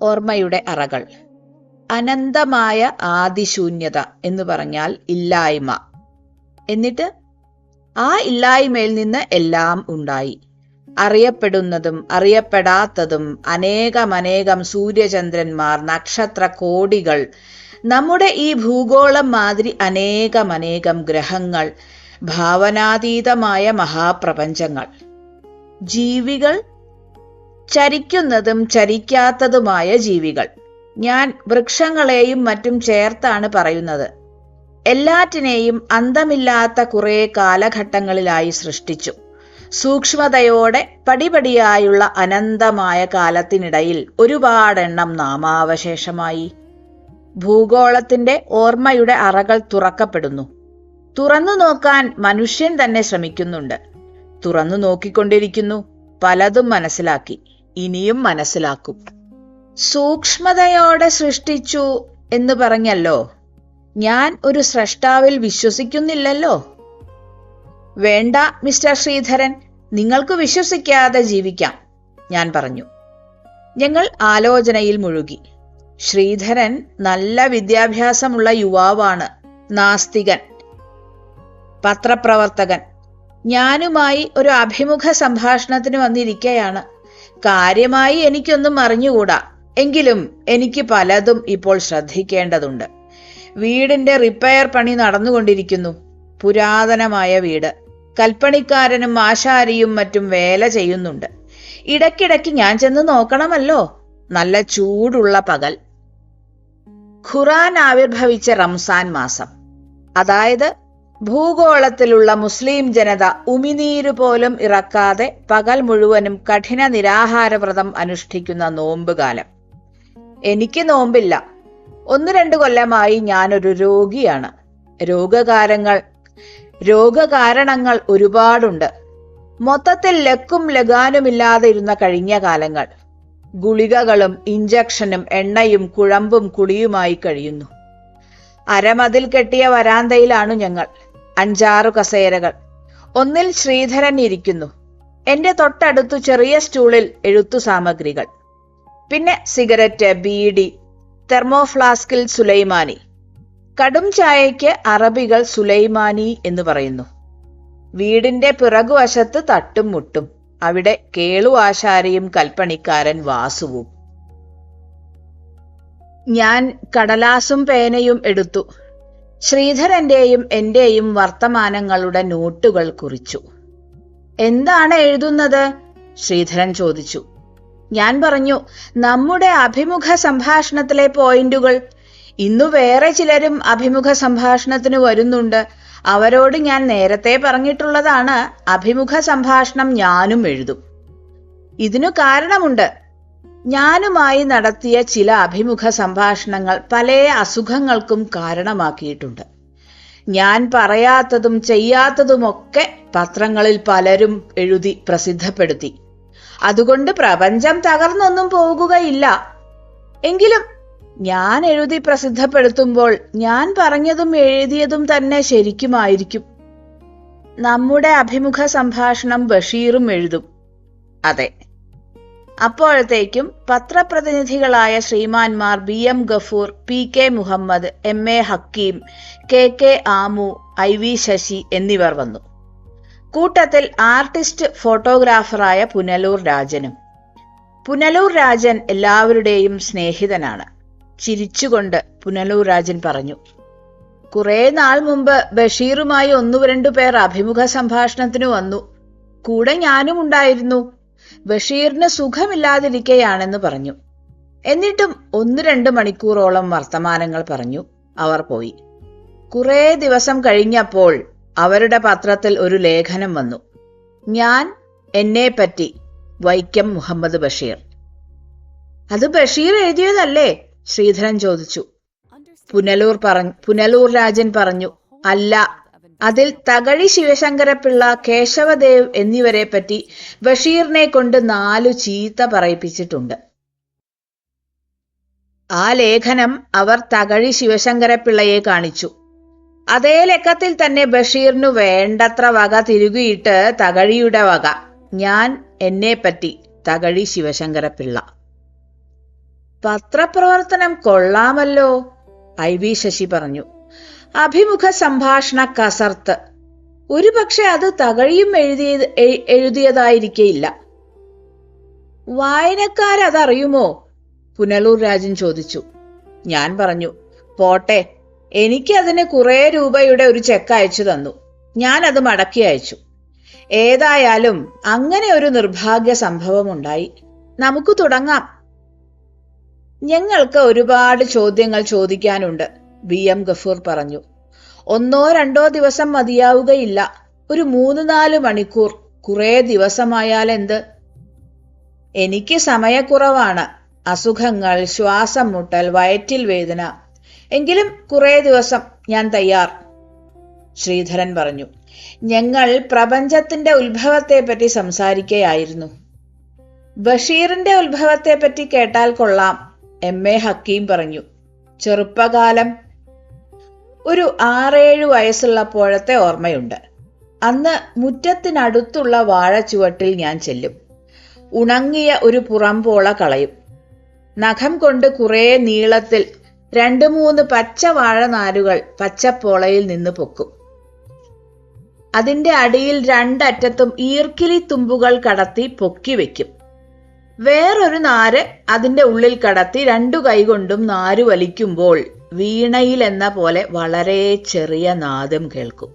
ഓർമ്മയുടെ അറകൾ. അനന്തമായ ആദിശൂന്യത എന്ന് പറഞ്ഞാൽ ഇല്ലായ്മ. എന്നിട്ട് ആ ഇല്ലായ്മയിൽ നിന്ന് എല്ലാം ഉണ്ടായി. അറിയപ്പെടുന്നതും അറിയപ്പെടാത്തതും അനേകമനേകം സൂര്യചന്ദ്രന്മാർ, നക്ഷത്ര കോടികൾ, നമ്മുടെ ഈ ഭൂഗോളം മാതിരി അനേകമനേകം ഗ്രഹങ്ങൾ, ഭാവനാതീതമായ മഹാപ്രപഞ്ചങ്ങൾ, ജീവികൾ, ചരിക്കുന്നതും ചരിക്കാത്തതുമായ ജീവികൾ. ഞാൻ വൃക്ഷങ്ങളെയും മറ്റും ചേർത്താണ് പറയുന്നത്. എല്ലാറ്റിനെയും അന്തമില്ലാത്ത കുറെ കാലഘട്ടങ്ങളിലായി സൃഷ്ടിച്ചു. സൂക്ഷ്മതയോടെ പടിപടിയായുള്ള അനന്തമായ കാലത്തിനിടയിൽ ഒരുപാടെണ്ണം നാമാവശേഷമായി. ഭൂഗോളത്തിന്റെ ഓർമ്മയുടെ അറകൾ തുറക്കപ്പെടുന്നു. തുറന്നു നോക്കാൻ മനുഷ്യൻ തന്നെ ശ്രമിക്കുന്നുണ്ട്. തുറന്നു നോക്കിക്കൊണ്ടിരിക്കുന്നു. പലതും മനസ്സിലാക്കി, ഇനിയും മനസ്സിലാക്കും. സൂക്ഷ്മതയോടെ സൃഷ്ടിച്ചു എന്ന് പറഞ്ഞല്ലോ. ഞാൻ ഒരു സ്രഷ്ടാവിൽ വിശ്വസിക്കുന്നില്ലല്ലോ. വേണ്ട മിസ്റ്റർ ശ്രീധരൻ, നിങ്ങൾക്ക് വിശ്വസിക്കാതെ ജീവിക്കാം, ഞാൻ പറഞ്ഞു. ഞങ്ങൾ ആലോചനയിൽ മുഴുകി. ശ്രീധരൻ നല്ല വിദ്യാഭ്യാസമുള്ള യുവാവാണ്, നാസ്തികൻ, പത്രപ്രവർത്തകൻ. ഞാനുമായി ഒരു അഭിമുഖ സംഭാഷണത്തിന് വന്നിരിക്കയാണ്. കാര്യമായി എനിക്കൊന്നും അറിഞ്ഞുകൂടാ. എങ്കിലും എനിക്ക് പലതും ഇപ്പോൾ ശ്രദ്ധിക്കേണ്ടതുണ്ട്. വീടിന്റെ റിപ്പയർ പണി നടന്നുകൊണ്ടിരിക്കുന്നു. പുരാതനമായ വീട്. കൽപ്പണിക്കാരനും ആശാരിയും മറ്റും വേല ചെയ്യുന്നുണ്ട്. ഇടയ്ക്കിടയ്ക്ക് ഞാൻ ചെന്ന് നോക്കണമല്ലോ. നല്ല ചൂടുള്ള പകൽ. ഖുറാൻ ആവിർഭവിച്ച റംസാൻ മാസം. അതായത് ഭൂഗോളത്തിലുള്ള മുസ്ലിം ജനത ഉമിനീര് പോലും ഇറക്കാതെ പകൽ മുഴുവനും കഠിന നിരാഹാരവ്രതം അനുഷ്ഠിക്കുന്ന നോമ്പുകാലം. എനിക്ക് നോമ്പില്ല. 1-2 കൊല്ലമായി ഞാനൊരു രോഗിയാണ്. രോഗകാരണങ്ങൾ ഒരുപാടുണ്ട്. മൊത്തത്തിൽ ലക്കും ലഗാനുമില്ലാതെ ഇരുന്ന കഴിഞ്ഞ കാലങ്ങൾ. ഗുളികകളും ഇഞ്ചക്ഷനും എണ്ണയും കുഴമ്പും കുളിയുമായി കഴിയുന്നു. അരമതിൽ കെട്ടിയ വരാന്തയിലാണു ഞങ്ങൾ. 5-6 കസേരകൾ. ഒന്നിൽ ശ്രീധരൻ ഇരിക്കുന്നു. എന്റെ തൊട്ടടുത്തു ചെറിയ സ്റ്റൂളിൽ എഴുത്തു സാമഗ്രികൾ. പിന്നെ സിഗരറ്റ്, ബീഡി, തെർമോഫ്ലാസ്കിൽ സുലൈമാനി. കടും ചായയ്ക്ക് അറബികൾ സുലൈമാനി എന്ന് പറയുന്നു. വീടിന്റെ പിറകുവശത്ത് തട്ടും മുട്ടും. അവിടെ കേളു ആശാരിയും കൽപ്പണിക്കാരൻ വാസുവും. ഞാൻ കടലാസും പേനയും എടുത്തു. ശ്രീധരന്റെയും എന്റെയും വർത്തമാനങ്ങളുടെ നോട്ടുകൾ കുറിച്ചു. എന്താണ് എഴുതുന്നത്? ശ്രീധരൻ ചോദിച്ചു. ഞാൻ പറഞ്ഞു, നമ്മുടെ അഭിമുഖ സംഭാഷണത്തിലെ പോയിന്റുകൾ. ഇന്നു വേറെ ചിലരും അഭിമുഖ സംഭാഷണത്തിന് വരുന്നുണ്ട്. അവരോട് ഞാൻ നേരത്തെ പറഞ്ഞിട്ടുള്ളതാണ്, അഭിമുഖ സംഭാഷണം ഞാനും എഴുതും. ഇതിനു കാരണമുണ്ട്. ഞാനുമായി നടത്തിയ ചില അഭിമുഖ സംഭാഷണങ്ങൾ പല അസുഖങ്ങൾക്കും കാരണമാക്കിയിട്ടുണ്ട്. ഞാൻ പറയാത്തതും ചെയ്യാത്തതുമൊക്കെ പത്രങ്ങളിൽ പലരും എഴുതി പ്രസിദ്ധപ്പെടുത്തി. അതുകൊണ്ട് പ്രപഞ്ചം തകർന്നൊന്നും പോകുകയില്ല. എങ്കിലും ഞാൻ എഴുതി പ്രസിദ്ധപ്പെടുത്തുമ്പോൾ ഞാൻ പറഞ്ഞതും എഴുതിയതും തന്നെ ശരിക്കുമായിരിക്കും. നമ്മുടെ അഭിമുഖ സംഭാഷണം ബഷീറും എഴുതും. അതെ. അപ്പോഴത്തേക്കും പത്രപ്രതിനിധികളായ ശ്രീമാന്മാർ BM Gafoor, PK Muhammad, MA Hakeem, KK ആമു, IV Sasi എന്നിവർ വന്നു. കൂട്ടത്തിൽ ആർട്ടിസ്റ്റ് ഫോട്ടോഗ്രാഫറായ പുനലൂർ രാജനും. പുനലൂർ രാജൻ എല്ലാവരുടെയും സ്നേഹിതനാണ്. ചിരിച്ചുകൊണ്ട് പുനലൂർ രാജൻ പറഞ്ഞു, കുറെ നാൾ മുമ്പ് ബഷീറുമായി 1-2 പേർ അഭിമുഖ സംഭാഷണത്തിന് വന്നു. കൂടെ ഞാനും ഉണ്ടായിരുന്നു. ബഷീറിന് സുഖമില്ലാതിരിക്കയാണെന്ന് പറഞ്ഞു. എന്നിട്ടും 1-2 മണിക്കൂറോളം വർത്തമാനങ്ങൾ പറഞ്ഞു. അവർ പോയി. കുറെ ദിവസം കഴിഞ്ഞപ്പോൾ അവരുടെ പത്രത്തിൽ ഒരു ലേഖനം വന്നു. ഞാൻ, എന്നെപ്പറ്റി, വൈക്കം മുഹമ്മദ് ബഷീർ. അത് ബഷീർ എഴുതിയതല്ലേ? ശ്രീധരൻ ചോദിച്ചു. പുനലൂർ രാജൻ പറഞ്ഞു, അല്ല, അതിൽ തകഴി ശിവശങ്കരപ്പിള്ള, കേശവദേവ് എന്നിവരെ പറ്റി ബഷീറിനെ കൊണ്ട് 4 ചീത്ത പറയിപ്പിച്ചിട്ടുണ്ട്. ആ ലേഖനം അവർ തകഴി ശിവശങ്കരപ്പിള്ളയെ കാണിച്ചു. അതേ ലക്കത്തിൽ തന്നെ ബഷീറിനു വേണ്ടത്ര വക തിരുകിയിട്ട് തകഴിയുടെ വക, ഞാൻ, എന്നെപ്പറ്റി, തകഴി ശിവശങ്കരപ്പിള്ള. പത്രപ്രവർത്തനം കൊള്ളാമല്ലോ, IV ശശി പറഞ്ഞു. അഭിമുഖ സംഭാഷണ കസർത്ത്. ഒരുപക്ഷെ അത് തകഴിയും എഴുതിയതായിരിക്കയില്ല. വായനക്കാരതറിയുമോ? പുനലൂർ രാജൻ ചോദിച്ചു. ഞാൻ പറഞ്ഞു, പോട്ടെ, എനിക്കതിന് കുറേ രൂപയുടെ ഒരു ചെക്ക് അയച്ചു തന്നു. ഞാനത് മടക്കി അയച്ചു. ഏതായാലും അങ്ങനെ ഒരു നിർഭാഗ്യ സംഭവമുണ്ടായി. നമുക്ക് തുടങ്ങാം. ഞങ്ങൾക്ക് ഒരുപാട് ചോദ്യങ്ങൾ ചോദിക്കാനുണ്ട്, VM ഗഫൂർ പറഞ്ഞു. 1-2 ദിവസം മതിയാവുകയില്ല. ഒരു 3-4 മണിക്കൂർ. കുറേ ദിവസമായാലെന്ത്? എനിക്ക് സമയക്കുറവാണ്. അസുഖങ്ങൾ, ശ്വാസം മുട്ടൽ, വയറ്റിൽ വേദന. എങ്കിലും കുറേ ദിവസം ഞാൻ തയ്യാർ, ശ്രീധരൻ പറഞ്ഞു. ഞങ്ങൾ പ്രപഞ്ചത്തിന്റെ ഉത്ഭവത്തെപ്പറ്റി സംസാരിക്കുകയായിരുന്നു. ബഷീറിന്റെ ഉത്ഭവത്തെപ്പറ്റി കേട്ടാൽ കൊള്ളാം, MA ഹക്കീം പറഞ്ഞു. ചെറുപ്പകാലം ഒരു 6-7 വയസ്സുള്ളപ്പോഴത്തെ ഓർമ്മയുണ്ട്. അന്ന് മുറ്റത്തിനടുത്തുള്ള വാഴച്ചുവട്ടിൽ ഞാൻ ചെല്ലും. ഉണങ്ങിയ ഒരു പുറംപോള കളയും. നഖം കൊണ്ട് കുറേ നീളത്തിൽ 2-3 പച്ച വാഴനാരുകൾ പച്ചപ്പോളയിൽ നിന്ന് പൊക്കും. അതിന്റെ അടിയിൽ 2 അറ്റത്തും ഈർക്കിലി തുമ്പുകൾ കടത്തി പൊക്കി വെക്കും. വേറൊരു നാര് അതിന്റെ ഉള്ളിൽ കടത്തി 2 കൈകൊണ്ടും നാര് വലിക്കുമ്പോൾ വീണയിൽ എന്ന പോലെ വളരെ ചെറിയ നാദം കേൾക്കും.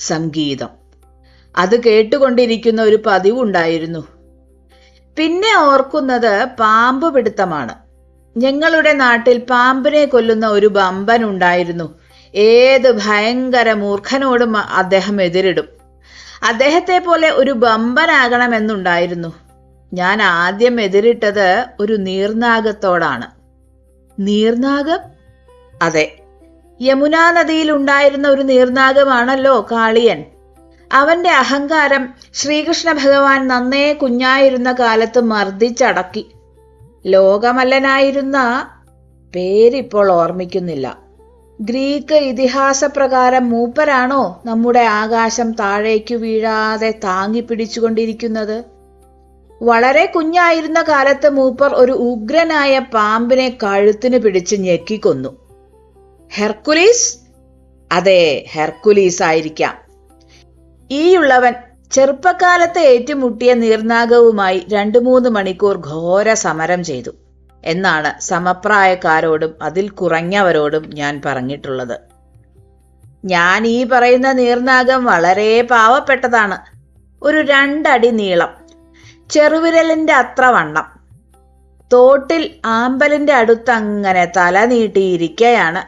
സംഗീതം. അത് കേട്ടുകൊണ്ടിരിക്കുന്ന ഒരു പതിവുണ്ടായിരുന്നു. പിന്നെ ഓർക്കുന്നത് പാമ്പ് പിടുത്തമാണ്. ഞങ്ങളുടെ നാട്ടിൽ പാമ്പിനെ കൊല്ലുന്ന ഒരു ബമ്പൻ ഉണ്ടായിരുന്നു. ഏത് ഭയങ്കര മൂർഖനോടും അദ്ദേഹം എതിരിടും. അദ്ദേഹത്തെ പോലെ ഒരു ബമ്പനാകണമെന്നുണ്ടായിരുന്നു. ഞാൻ ആദ്യം എതിരിട്ടത് ഒരു നീർനാഗത്തോടാണ്. നീർനാഗം? അതെ, യമുനാ നദിയിൽ ഉണ്ടായിരുന്ന ഒരു നീർനാഗമാണല്ലോ കാളിയൻ. അവന്റെ അഹങ്കാരം ശ്രീകൃഷ്ണ ഭഗവാൻ നന്നേ കുഞ്ഞായിരുന്ന കാലത്ത് മർദ്ദിച്ചടക്കി. ലോകമല്ലനായിരുന്ന പേരിപ്പോൾ ഓർമ്മിക്കുന്നില്ല. ഗ്രീക്ക് ഇതിഹാസപ്രകാരം മൂപ്പരാണോ നമ്മുടെ ആകാശം താഴേക്കു വീഴാതെ താങ്ങി പിടിച്ചുകൊണ്ടിരിക്കുന്നത്? വളരെ കുഞ്ഞായിരുന്ന കാലത്ത് മൂപ്പർ ഒരു ഉഗ്രനായ പാമ്പിനെ കഴുത്തിന് പിടിച്ച് ഞെക്കിക്കൊന്നു. ഹെർക്കുലീസ്? അതെ, ഹെർക്കുലീസ് ആയിരിക്കാം. ഈയുള്ളവൻ ചെറുപ്പക്കാലത്ത് ഏറ്റുമുട്ടിയ നീർനാഗവുമായി 2-3 മണിക്കൂർ ഘോര സമരം ചെയ്തു എന്നാണ് സമപ്രായക്കാരോടും അതിൽ കുറഞ്ഞവരോടും ഞാൻ പറഞ്ഞിട്ടുള്ളത്. ഞാൻ ഈ പറയുന്ന നീർനാഗം വളരെ പാവപ്പെട്ടതാണ്. ഒരു 2 അടി നീളം, ചെറുവിരലിന്റെ അത്ര വണ്ണം. തോട്ടിൽ ആമ്പലിന്റെ അടുത്തങ്ങനെ തല നീട്ടിയിരിക്കയാണ്.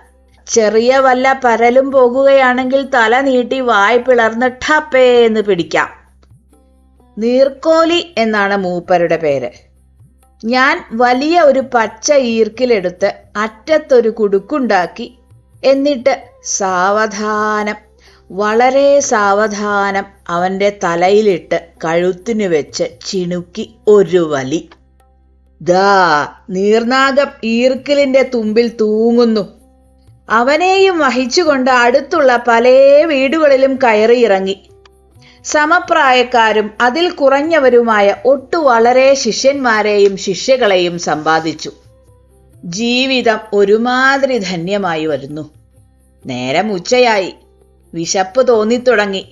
ചെറിയ വല്ല പരലും പോകുകയാണെങ്കിൽ തല നീട്ടി വായ് പിളർന്ന് ഠപ്പേ എന്ന് പിടിക്കാം. നീർക്കോലി എന്നാണ് മൂപ്പരുടെ പേര്. ഞാൻ വലിയ ഒരു പച്ച ഈർക്കിലെടുത്ത് അറ്റത്തൊരു കുടുക്കുണ്ടാക്കി, എന്നിട്ട് സാവധാനം, വളരെ സാവധാനം അവന്റെ തലയിലിട്ട് കഴുത്തിനു വെച്ച് ചിണുക്കി ഒരു വലി. ദാ നീർനാഗം ഈർക്കിലിന്റെ തുമ്പിൽ തൂങ്ങുന്നു. അവനെയും വഹിച്ചുകൊണ്ട് അടുത്തുള്ള പല വീടുകളിലും കയറിയിറങ്ങി. സമപ്രായക്കാരും അതിൽ കുറഞ്ഞവരുമായ ഒട്ടു വളരെ ശിഷ്യന്മാരെയും ശിഷ്യകളെയും സമ്പാദിച്ചു. ജീവിതം ഒരുമാതിരി ധന്യമായി വരുന്നു. നേരം ഉച്ചയായി. വിശപ്പ് തോന്നിത്തുടങ്ങി.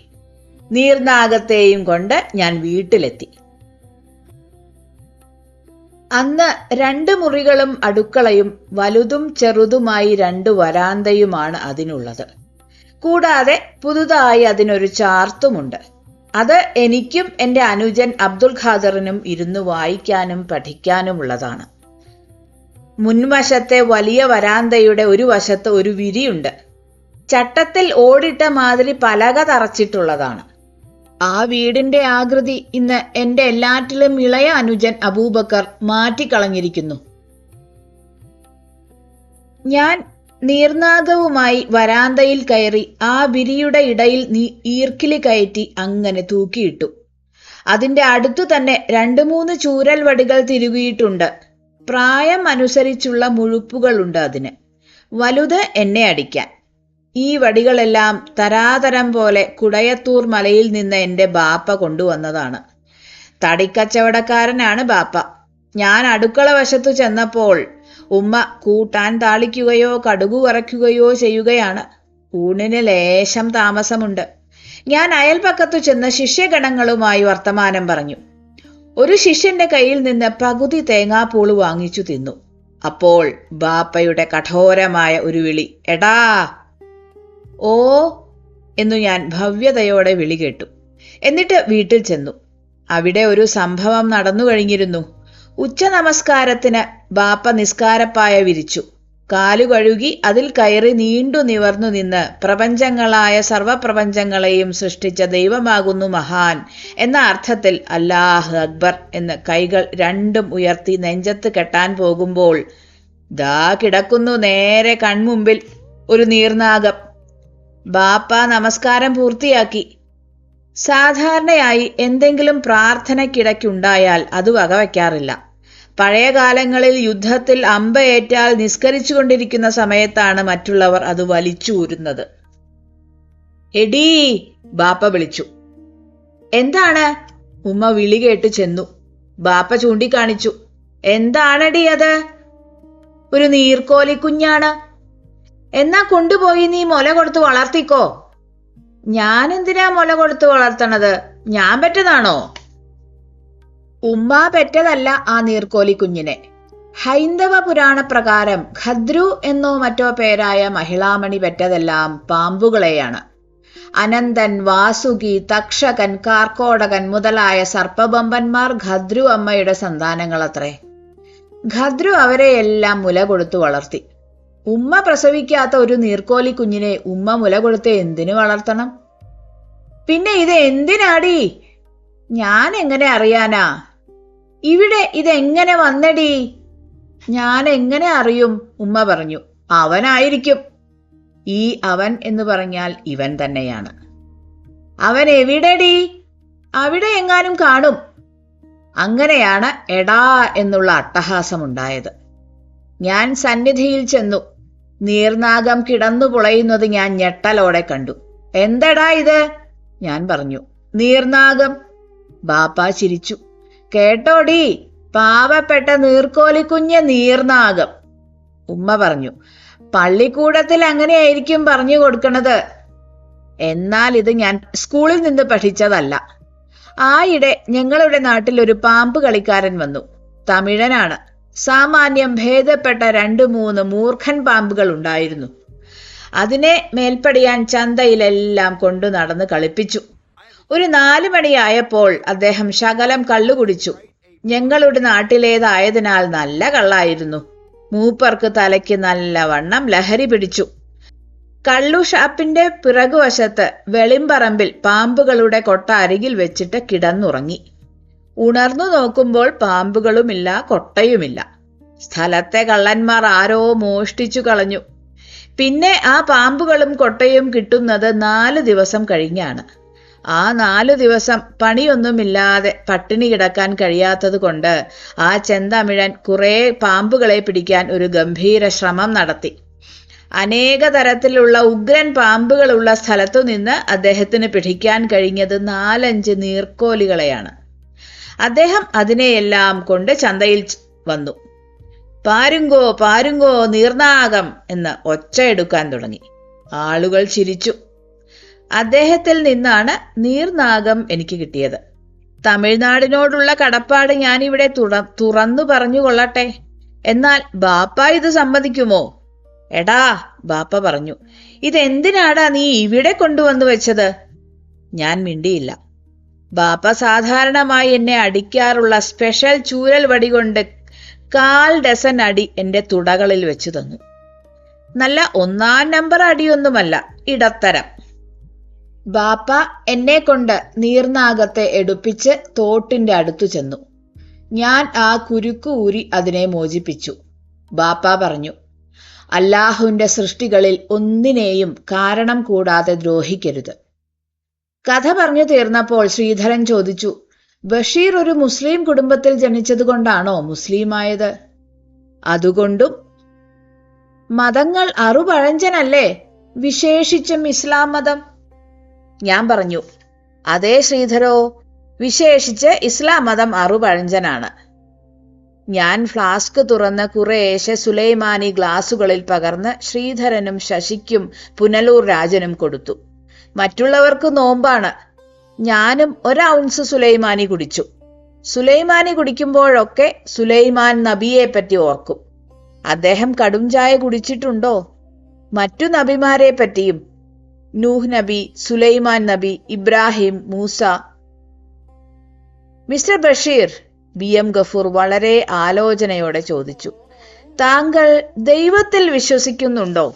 നീർനാഗത്തെയും കൊണ്ട് ഞാൻ വീട്ടിലെത്തി. അന്ന് 2 മുറികളും അടുക്കളയും വലുതും ചെറുതുമായി 2 വരാന്തയുമാണ് അതിനുള്ളത്. കൂടാതെ പുതുതായി അതിനൊരു ചാർത്തുമുണ്ട്. അത് എനിക്കും എൻ്റെ അനുജൻ അബ്ദുൽ ഖാദറിനും ഇരുന്ന് വായിക്കാനും പഠിക്കാനുമുള്ളതാണ്. മുൻവശത്തെ വലിയ വരാന്തയുടെ ഒരു വശത്ത് ഒരു വിരിയുണ്ട്. ചട്ടത്തിൽ ഓടിട്ട മാതിരി പലക തറച്ചിട്ടുള്ളതാണ്. ആ വീടിന്റെ ആകൃതി ഇന്ന് എന്റെ എല്ലാറ്റിലും ഇളയ അനുജൻ അബൂബക്കർ മാറ്റിക്കളഞ്ഞിരിക്കുന്നു. ഞാൻ നീർനാഗവുമായി വരാന്തയിൽ കയറി ആ വിരിയുടെ ഇടയിൽ ഈർക്കിലി കയറ്റി അങ്ങനെ തൂക്കിയിട്ടു. അതിന്റെ അടുത്തു തന്നെ 2-3 ചൂരൽ വടികൾ തിരുകിയിട്ടുണ്ട്. പ്രായം അനുസരിച്ചുള്ള മുഴുപ്പുകളുണ്ട് അതിന്. വലുത് എന്നെ അടിക്കാൻ. ഈ വടികളെല്ലാം തരാതരം പോലെ കുടയത്തൂർ മലയിൽ നിന്ന് എൻ്റെ ബാപ്പ കൊണ്ടുവന്നതാണ്. തടിക്കച്ചവടക്കാരനാണ് ബാപ്പ. ഞാൻ അടുക്കള വശത്തു ചെന്നപ്പോൾ ഉമ്മ കൂട്ടാൻ താളിക്കുകയോ കടുകു വറയ്ക്കുകയോ ചെയ്യുകയാണ്. ഊണിന് ലേശം താമസമുണ്ട്. ഞാൻ അയൽപക്കത്തു ചെന്ന് ശിഷ്യഗണങ്ങളുമായി വർത്തമാനം പറഞ്ഞു. ഒരു ശിഷ്യന്റെ കയ്യിൽ നിന്ന് പകുതി തേങ്ങാപ്പൂള് വാങ്ങിച്ചു തിന്നു. അപ്പോൾ ബാപ്പയുടെ കഠോരമായ ഒരു വിളി, എടാ. ഓ എന്നു ഞാൻ ഭവ്യതയോടെ വിളി കേട്ടു. എന്നിട്ട് വീട്ടിൽ ചെന്നു. അവിടെ ഒരു സംഭവം നടന്നു കഴിഞ്ഞിരുന്നു. ഉച്ച നമസ്കാരത്തിന് ബാപ്പ നിസ്കാരപ്പായ വിരിച്ചു. കാലു കഴുകി അതിൽ കയറി നീണ്ടു നിവർന്നു നിന്ന് പ്രപഞ്ചങ്ങളായ സർവപ്രപഞ്ചങ്ങളെയും സൃഷ്ടിച്ച ദൈവമാകുന്നു മഹാൻ എന്ന അർത്ഥത്തിൽ അല്ലാഹ് അക്ബർ എന്ന് കൈകൾ രണ്ടും ഉയർത്തി നെഞ്ചത്ത് കെട്ടാൻ പോകുമ്പോൾ ദാ കിടക്കുന്നു നേരെ കൺമുമ്പിൽ ഒരു നീർനാഗം. ബാപ്പ നമസ്കാരം പൂർത്തിയാക്കി. സാധാരണയായി എന്തെങ്കിലും പ്രാർത്ഥനയ്ക്കിടയ്ക്കുണ്ടായാൽ അത് വകവയ്ക്കാറില്ല. പഴയ കാലങ്ങളിൽ യുദ്ധത്തിൽ അമ്പയേറ്റാൽ നിസ്കരിച്ചു കൊണ്ടിരിക്കുന്ന സമയത്താണ് മറ്റുള്ളവർ അത് വലിച്ചൂരുന്നത്. എടീ, ബാപ്പ വിളിച്ചു. എന്താണ്? ഉമ്മ വിളി കേട്ട് ചെന്നു. ബാപ്പ ചൂണ്ടിക്കാണിച്ചു. എന്താണടി അത്? ഒരു നീർക്കോലിക്കുഞ്ഞാണ്. എന്നാ കൊണ്ടുപോയി നീ മുല കൊടുത്ത് വളർത്തിക്കോ. ഞാൻ എന്തിനാ മുല കൊടുത്ത് വളർത്തണത്? ഞാൻ പെറ്റതാണോ? ഉമ്മ പെറ്റതല്ല ആ നീർക്കോലി കുഞ്ഞിനെ. ഹൈന്ദവ പുരാണ പ്രകാരം ഖദ്രു എന്നോ മറ്റോ പേരായ മഹിളാമണി പെറ്റതെല്ലാം പാമ്പുകളെയാണ്. അനന്തൻ, വാസുകി, തക്ഷകൻ, കാർക്കോടകൻ മുതലായ സർപ്പബമ്പന്മാർ ഖദ്രു അമ്മയുടെ സന്താനങ്ങളത്രേ. ഖദ്രു അവരെയെല്ലാം മുല കൊടുത്തു വളർത്തി. ഉമ്മ പ്രസവിക്കാത്ത ഒരു നീർക്കോലി കുഞ്ഞിനെ ഉമ്മ മുല കൊടുത്ത് എന്തിനു വളർത്തണം? പിന്നെ ഇത് എന്തിനാടി? ഞാൻ എങ്ങനെ അറിയാനാ? ഇവിടെ ഇതെങ്ങനെ വന്നടി? ഞാൻ എങ്ങനെ അറിയും? ഉമ്മ പറഞ്ഞു. അവനായിരിക്കും. ഈ അവൻ എന്ന് പറഞ്ഞാൽ ഇവൻ തന്നെയാണ്. അവൻ എവിടെടി? അവിടെ എങ്ങാനും കാണും. അങ്ങനെയാണ് എടാ എന്നുള്ള അട്ടഹാസമുണ്ടായത്. ഞാൻ സന്നിധിയിൽ ചെന്നു. നീർനാഗം കിടന്നു പുളയുന്നത് ഞാൻ ഞെട്ടലോടെ കണ്ടു. എന്തടാ ഇത്? ഞാൻ പറഞ്ഞു. നീർനാഗം. ബാപ്പ ചിരിച്ചു. കേട്ടോടി, പാവപ്പെട്ട നീർക്കോലിക്കുഞ്ഞ് നീർനാഗം. ഉമ്മ പറഞ്ഞു. പള്ളിക്കൂടത്തിൽ അങ്ങനെയായിരിക്കും പറഞ്ഞു കൊടുക്കണത്. എന്നാൽ ഇത് ഞാൻ സ്കൂളിൽ നിന്ന് പഠിച്ചതല്ല. ആയിടെ ഞങ്ങളുടെ നാട്ടിൽ ഒരു പാമ്പ് കളിക്കാരൻ വന്നു. തമിഴനാണ്. സാമാന്യം ഭേദപ്പെട്ട 2-3 മൂർഖൻ പാമ്പുകൾ ഉണ്ടായിരുന്നു. അതിനെ മേൽപ്പടിയാൻ ചന്തയിലെല്ലാം കൊണ്ടു നടന്ന് കളിപ്പിച്ചു. ഒരു 4 മണിയായപ്പോൾ അദ്ദേഹം ശകലം കള്ളു കുടിച്ചു. ഞങ്ങളുടെ നാട്ടിലേതായതിനാൽ നല്ല കള്ളായിരുന്നു. മൂപ്പർക്ക് തലയ്ക്ക് നല്ലവണ്ണം ലഹരി പിടിച്ചു. കള്ളു ഷാപ്പിന്റെ പിറകുവശത്ത് വെളിമ്പറമ്പിൽ പാമ്പുകളുടെ കൊട്ട അരികിൽ വെച്ചിട്ട് കിടന്നുറങ്ങി. ഉണർന്നു നോക്കുമ്പോൾ പാമ്പുകളുമില്ല, കൊട്ടയുമില്ല. സ്ഥലത്തെ കള്ളന്മാർ ആരോ മോഷ്ടിച്ചു കളഞ്ഞു. പിന്നെ ആ പാമ്പുകളും കൊട്ടയും കിട്ടുന്നത് 4 ദിവസം കഴിഞ്ഞാണ്. ആ 4 ദിവസം പണിയൊന്നുമില്ലാതെ പട്ടിണി കിടക്കാൻ കഴിയാത്തത് കൊണ്ട് ആ ചെന്തമിഴൻ കുറെ പാമ്പുകളെ പിടിക്കാൻ ഒരു ഗംഭീര ശ്രമം നടത്തി. അനേക തരത്തിലുള്ള ഉഗ്രൻ പാമ്പുകളുള്ള സ്ഥലത്തു നിന്ന് അദ്ദേഹത്തിന് പിടിക്കാൻ കഴിഞ്ഞത് 4-5 നീർക്കോലികളെയാണ്. അദ്ദേഹം അതിനെയെല്ലാം കൊണ്ട് ചന്തയിൽ വന്നു. പാരുങ്കോ പാരുങ്കോ നീർനാഗം എന്ന് ഒച്ചയെടുക്കാൻ തുടങ്ങി. ആളുകൾ ചിരിച്ചു. അദ്ദേഹത്തിൽ നിന്നാണ് നീർനാഗം എനിക്ക് കിട്ടിയത്. തമിഴ്നാടിനോടുള്ള കടപ്പാട് ഞാനിവിടെ തുറന്നു പറഞ്ഞു കൊള്ളട്ടെ. എന്നാൽ ബാപ്പ ഇത് സമ്മതിക്കുമോ? എടാ, ബാപ്പ പറഞ്ഞു, ഇതെന്തിനാടാ നീ ഇവിടെ കൊണ്ടുവന്നു വെച്ചത്? ഞാൻ മിണ്ടിയില്ല. ബാപ്പ സാധാരണമായി എന്നെ അടിക്കാറുള്ള സ്പെഷ്യൽ ചൂരൽ വടി കൊണ്ട് 1/4 ഡസൻ അടി എന്റെ തുടകളിൽ വെച്ചു തന്നു. നല്ല 1-ാം നമ്പർ അടിയൊന്നുമല്ല, ഇടത്തരം. ബാപ്പ എന്നെ കൊണ്ട് നീർനാഗത്തെ എടുപ്പിച്ച് തോട്ടിന്റെ അടുത്തു ചെന്നു. ഞാൻ ആ കുരുക്ക് ഊരി അതിനെ മോചിപ്പിച്ചു. ബാപ്പ പറഞ്ഞു, അല്ലാഹുവിന്റെ സൃഷ്ടികളിൽ ഒന്നിനെയും കാരണം കൂടാതെ ദ്രോഹിക്കരുത്. കഥ പറഞ്ഞു തീർന്നപ്പോൾ ശ്രീധരൻ ചോദിച്ചു, ബഷീർ ഒരു മുസ്ലിം കുടുംബത്തിൽ ജനിച്ചതുകൊണ്ടാണോ മുസ്ലിമായത്? അതുകൊണ്ടും. മതങ്ങൾ അറുപഴഞ്ചനല്ലേ, വിശേഷിച്ചും ഇസ്ലാം മതം. ഞാൻ പറഞ്ഞു, അതേ ശ്രീധരോ, വിശേഷിച്ച് ഇസ്ലാം മതം അറുപഴഞ്ചനാണ്. ഞാൻ ഫ്ലാസ്ക് തുറന്ന് കുറേശ്ശെ സുലൈമാനി ഗ്ലാസുകളിൽ പകർന്ന് ശ്രീധരനും ശശിക്കും പുനലൂർ രാജനും കൊടുത്തു. മറ്റുള്ളവർക്ക് നോമ്പാണ്. ഞാനും 1 ഔൺസ് സുലൈമാനി കുടിച്ചു. സുലൈമാനി കുടിക്കുമ്പോഴൊക്കെ സുലൈമാൻ നബിയെ പറ്റി ഓർക്കും. അദ്ദേഹം കടും ചായ കുടിച്ചിട്ടുണ്ടോ? മറ്റു നബിമാരെ പറ്റിയും, നൂഹ് നബി, സുലൈമാൻ നബി, ഇബ്രാഹിം, മൂസ. മിസ്റ്റർ ബഷീർ, BM ഗഫൂർ വളരെ ആലോചനയോടെ ചോദിച്ചു, താങ്കൾ ദൈവത്തിൽ വിശ്വസിക്കുന്നുണ്ടോ?